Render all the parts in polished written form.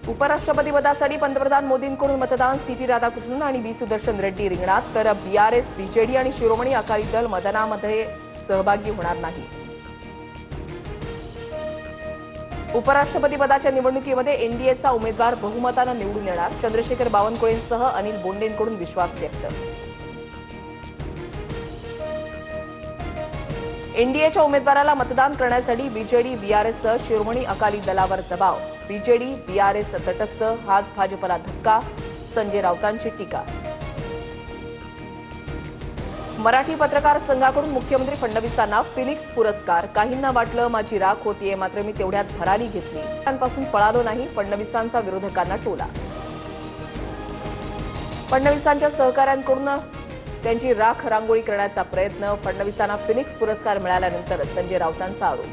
उपराष्ट्रपती पदासाठी पंतप्रधान मोदींकडून मतदान सीपी राधाकृष्णन आणि बी सुदर्शन रेड्डी रिंगणात, तर बीआरएस, बीजेडी आणि शिरोमणी अकाली दल मतदानामध्ये सहभागी होणार नाही. उपराष्ट्रपती पदाच्या निवडणुकीमध्ये एनडीएचा उमेदवार बहुमतानं निवडून येणार. चंद्रशेखर बावनकुळेंसह अनिल बोंडेंकडून विश्वास व्यक्त. एनडीएच्या उमेदवाराला मतदान करण्यासाठी बीजेडी, बीआरएससह शिरोमणी अकाली दलावर दबाव. बीजेडी, बीआरएस तटस्थ, हाच भाजपला धक्का. संजय राऊतांची टीका. मराठी पत्रकार संघाकडून मुख्यमंत्री फडणवीसांना फिनिक्स पुरस्कार. काहींना वाटलं माझी राख होतीये, मात्र मी तेवढ्यात भरारी घेतली. त्यांपासून पळालो नाही, फडणवीसांचा विरोधकांना टोला. फडणवीसांच्या सहकाऱ्यांकडून त्यांची राख रांगोळी करण्याचा प्रयत्न. फडणवीसांना फिनिक्स पुरस्कार मिळाल्यानंतर संजय राऊतांचा आरोप.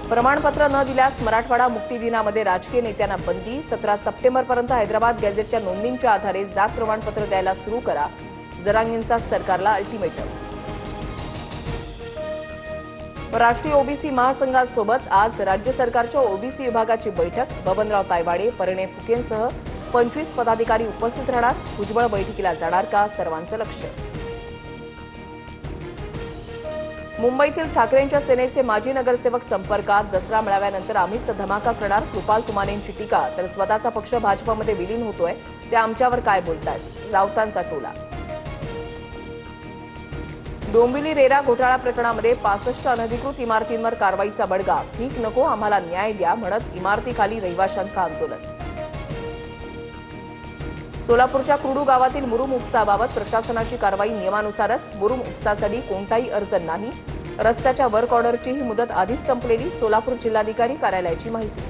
प्रमाणपत्र न दिल्यास मराठवाडा मुक्ती दिनामध्ये राजकीय नेत्यांना बंदी. 17 सप्टेंबरपर्यंत हैदराबाद गॅझेटच्या नोंदणीच्या आधारे जात प्रमाणपत्र द्यायला सुरू करा. जरांगेंचा सरकारला अल्टिमेटम. राष्ट्रीय ओबीसी महासंघासोबत आज राज्य सरकारच्या ओबीसी विभागाची बैठक. बबनराव तायवाडे, परिणय फुकेंसह 25 पदाधिकारी उपस्थित राहणार. भुजबळ बैठकीला जाणार का, सर्वांचं लक्ष. मुंबईतील ठाकरेंच्या सेनेचे माजी नगरसेवक संपर्कात. दसरा मेळाव्यानंतर आम्हीच धमाका करणार, कृपाल कुमारेंची टीका. तर स्वतःचा पक्ष भाजपमध्ये विलीन होतोय, ते आमच्यावर काय बोलतायत, राऊतांचा टोला. डोंबिवली रेरा घोटाळा प्रकरणामध्ये 65 अनधिकृत इमारतींवर कारवाईचा बडगा. ठीक नको, आम्हाला न्याय द्या म्हणत इमारतीखाली रहिवाशांचं आंदोलन. सोलापूरच्या कुर्डू गावातील मुरुम उपसाबाबत प्रशासनाची कारवाई नियमानुसारच. मुरुम उपसासाठी कोणताही अर्ज नाही. रस्त्याच्या वर्क ऑर्डरचीही मुदत आधीच संपलेली. सोलापूर जिल्हाधिकारी कार्यालयाची माहिती.